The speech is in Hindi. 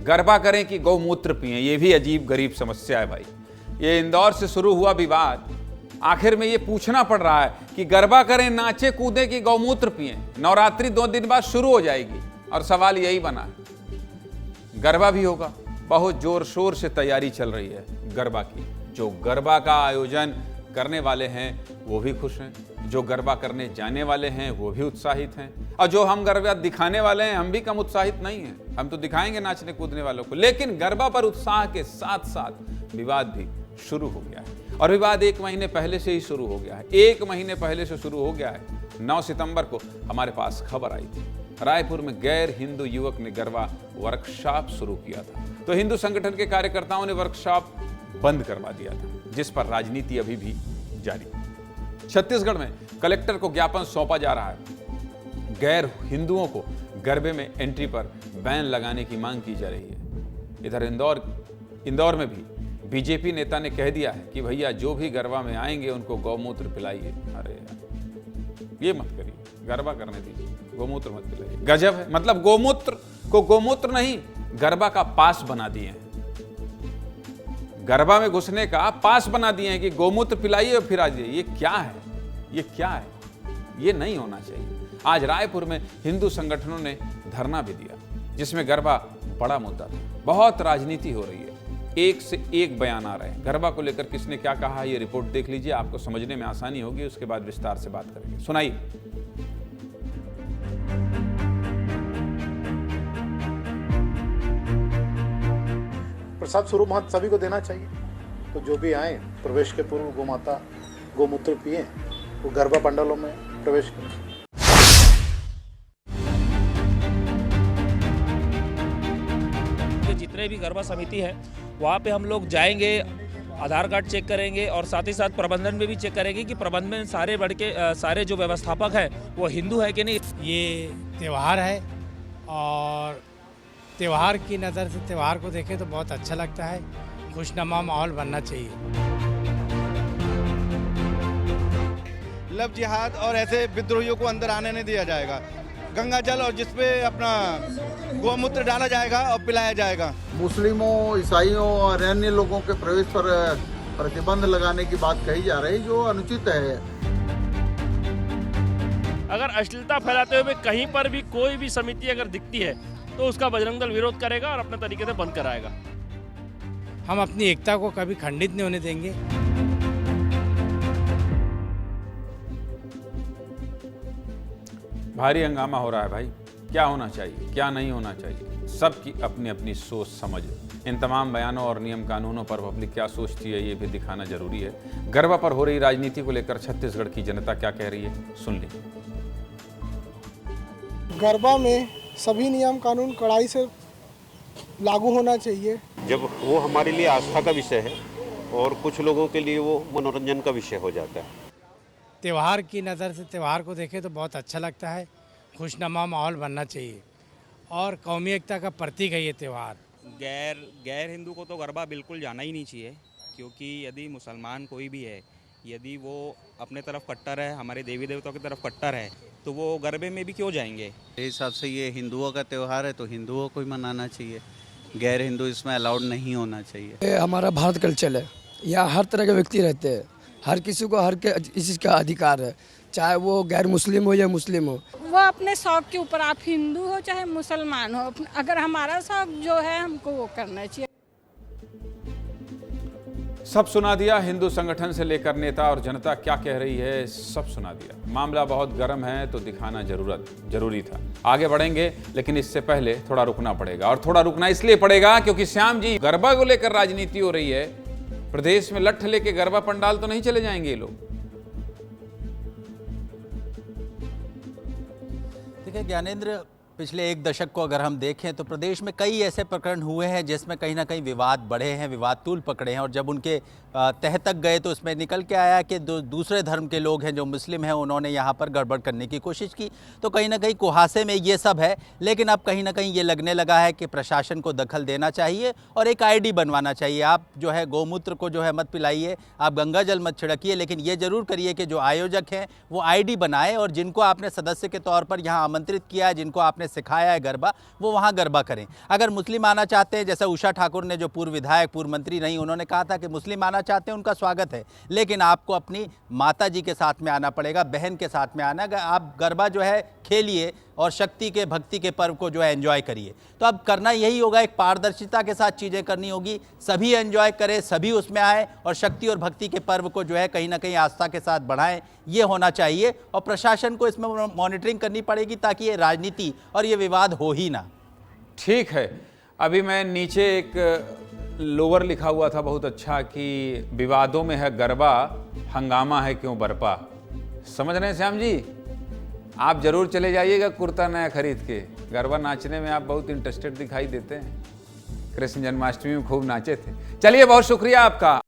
गरबा करें कि गौमूत्र पिएं, ये भी अजीब गरीब समस्या है भाई। ये इंदौर से शुरू हुआ विवाद, आखिर में ये पूछना पड़ रहा है कि गरबा करें, नाचे कूदें कि गौमूत्र पिएं। नवरात्रि 2 दिन बाद शुरू हो जाएगी और सवाल यही बना है। गरबा भी होगा, बहुत जोर शोर से तैयारी चल रही है गरबा की। जो गरबा का आयोजन करने वाले हैं वो भी खुश हैं, जो गरबा करने जाने वाले हैं वो भी उत्साहित हैं, और जो हम गरबा दिखाने वाले हैं हम भी कम उत्साहित नहीं हैं। हम तो दिखाएंगे नाचने कूदने वालों को, लेकिन गरबा पर उत्साह के साथ साथ विवाद भी शुरू हो गया है। और विवाद 1 महीने पहले से ही शुरू हो गया है। 1 महीने पहले से शुरू हो गया है। 9 सितंबर को हमारे पास खबर आई थी, रायपुर में गैर हिंदू युवक ने गरबा वर्कशॉप शुरू किया था, तो हिंदू संगठन के कार्यकर्ताओं ने वर्कशॉप बंद करवा दिया था, जिस पर राजनीति अभी भी जारी। छत्तीसगढ़ में कलेक्टर को ज्ञापन सौंपा जा रहा है। गैर हिंदुओं को गरबे में एंट्री पर बैन लगाने की मांग की जा रही है। इधर इंदौर में भी बीजेपी नेता ने कह दिया है कि भैया जो भी गरबा में आएंगे उनको गौमूत्र पिलाइए। अरे यार, ये मत करिए, गरबा करने दीजिए, गौमूत्र मत पिलाइए। गजब है, मतलब गौमूत्र को गौमूत्र नहीं, गरबा का पास बना दिए हैं। गरबा में घुसने का पास बना दिए हैं कि गौमूत्र पिलाइए और फिर आ जाइए। ये क्या है, ये क्या है, ये नहीं होना चाहिए। आज रायपुर में हिंदू संगठनों ने धरना भी दिया, जिसमें गरबा बड़ा मुद्दा था। बहुत राजनीति हो रही है, एक से एक बयान आ रहे हैं। गरबा को लेकर किसने क्या कहा, ये रिपोर्ट देख लीजिए, आपको समझने में आसानी होगी। उसके बाद विस्तार से बात करेंगे, सुनाइए। प्रसाद स्वरूप महत्व सभी को देना चाहिए, तो जो भी आए प्रवेश के पूर्व गोमाता गौमूत्र पिए, वो गरबा पंडालों में प्रवेश करें। जितने भी गरबा समिति है वहाँ पे हम लोग जाएंगे, आधार कार्ड चेक करेंगे और साथ ही साथ प्रबंधन में भी चेक करेंगे कि प्रबंधन में सारे जो व्यवस्थापक हैं वो हिंदू है कि नहीं। ये त्यौहार है और त्यौहार की नज़र से त्यौहार को देखें तो बहुत अच्छा लगता है। खुशनुमा माहौल बनना चाहिए। लव जिहाद और ऐसे विद्रोहियों को अंदर आने नहीं दिया जाएगा। गंगा जल और जिसपे अपना गौमूत्र डाला जाएगा और पिलाया जाएगा। मुस्लिमों, ईसाइयों और अन्य लोगों के प्रवेश पर प्रतिबंध लगाने की बात कही जा रही, जो अनुचित है। अगर अश्लीलता फैलाते हुए कहीं पर भी कोई भी समिति अगर दिखती है तो उसका बजरंग दल विरोध करेगा और अपने तरीके से बंद कराएगा। हम अपनी एकता को कभी खंडित नहीं होने देंगे। भारी हंगामा हो रहा है भाई। क्या होना चाहिए, क्या नहीं होना चाहिए, सबकी अपनी अपनी सोच समझ। इन तमाम बयानों और नियम कानूनों पर पब्लिक क्या सोचती है, ये भी दिखाना जरूरी है। गरबा पर हो रही राजनीति को लेकर छत्तीसगढ़ की जनता क्या कह रही है, सुन लीजिए। गरबा में सभी नियम कानून कड़ाई से लागू होना चाहिए। जब वो हमारे लिए आस्था का विषय है और कुछ लोगों के लिए वो मनोरंजन का विषय हो जाता है। त्यौहार की नज़र से त्यौहार को देखें तो बहुत अच्छा लगता है। खुशनुमा माहौल बनना चाहिए और कौमी एकता का प्रतीक है ये त्यौहार। गैर हिंदू को तो गरबा बिल्कुल जाना ही नहीं चाहिए, क्योंकि यदि मुसलमान कोई भी है, यदि वो अपने तरफ कट्टर है, हमारे देवी देवताओं की तरफ कट्टर है, तो वो गरबे में भी क्यों जाएंगे। मेरे हिसाब से ये हिंदुओं का त्यौहार है तो हिंदुओं को ही मनाना चाहिए। गैर हिंदू इसमें अलाउड नहीं होना चाहिए। ये हमारा भारत कल्चर है, यहाँ हर तरह के व्यक्ति रहते हैं, हर किसी को इस चीज़ का अधिकार है, चाहे वो गैर मुस्लिम हो या मुस्लिम हो। वो अपने शौक के ऊपर, आप हिंदू हो चाहे मुसलमान हो, अगर हमारा शौक जो है हमको वो करना चाहिए। सब सुना दिया, हिंदू संगठन से लेकर नेता और जनता क्या कह रही है, सब सुना दिया। मामला बहुत गर्म है तो दिखाना जरूरी था। आगे बढ़ेंगे, लेकिन इससे पहले थोड़ा रुकना पड़ेगा, और थोड़ा रुकना इसलिए पड़ेगा क्योंकि श्याम जी, गरबा को लेकर राजनीति हो रही है। प्रदेश में लठ लेके गरबा पंडाल तो नहीं चले जाएंगे ये लोग। देखिए ज्ञानेंद्र, पिछले 1 दशक को अगर हम देखें तो प्रदेश में कई ऐसे प्रकरण हुए हैं जिसमें कहीं ना कहीं विवाद बढ़े हैं, विवाद तूल पकड़े हैं, और जब उनके तह तक गए तो उसमें निकल के आया कि दूसरे धर्म के लोग हैं जो मुस्लिम हैं, उन्होंने यहाँ पर गड़बड़ करने की कोशिश की। तो कहीं ना कहीं कुहासे में ये सब है, लेकिन अब कहीं ना कहीं ये लगने लगा है कि प्रशासन को दखल देना चाहिए और एक आईडी बनवाना चाहिए। आप जो है गौमूत्र को जो है मत पिलाइए, आप गंगा जल मत छिड़किए, लेकिन ये जरूर करिए कि जो आयोजक हैं वो आईडी बनाए, और जिनको आपने सदस्य के तौर पर यहाँ आमंत्रित किया है, जिनको आपने में सिखाया है गरबा, वो वहाँ गरबा करें। अगर मुस्लिम आना चाहते हैं, जैसे उषा ठाकुर ने, जो पूर्व विधायक, पूर्व मंत्री रही, उन्होंने कहा था कि मुस्लिम आना चाहते हैं उनका स्वागत है, लेकिन आपको अपनी माता जी के साथ में आना पड़ेगा, बहन के साथ में आना। आप गरबा जो है खेलिए और शक्ति के, भक्ति के पर्व को जो है एंजॉय करिए। तो अब करना यही होगा, एक पारदर्शिता के साथ चीज़ें करनी होगी, सभी एंजॉय करें, सभी उसमें आए और शक्ति और भक्ति के पर्व को जो है कहीं ना कहीं आस्था के साथ बढ़ाएं, ये होना चाहिए। और प्रशासन को इसमें मॉनिटरिंग करनी पड़ेगी ताकि ये राजनीति और ये विवाद हो ही ना। ठीक है, अभी मैं नीचे एक लोअर लिखा हुआ था बहुत अच्छा कि विवादों में है गरबा, हंगामा है क्यों बरपा। समझ रहे हैं श्याम जी? आप जरूर चले जाइएगा कुर्ता नया खरीद के। गरबा नाचने में आप बहुत इंटरेस्टेड दिखाई देते हैं, कृष्ण जन्माष्टमी में खूब नाचे थे। चलिए, बहुत शुक्रिया आपका।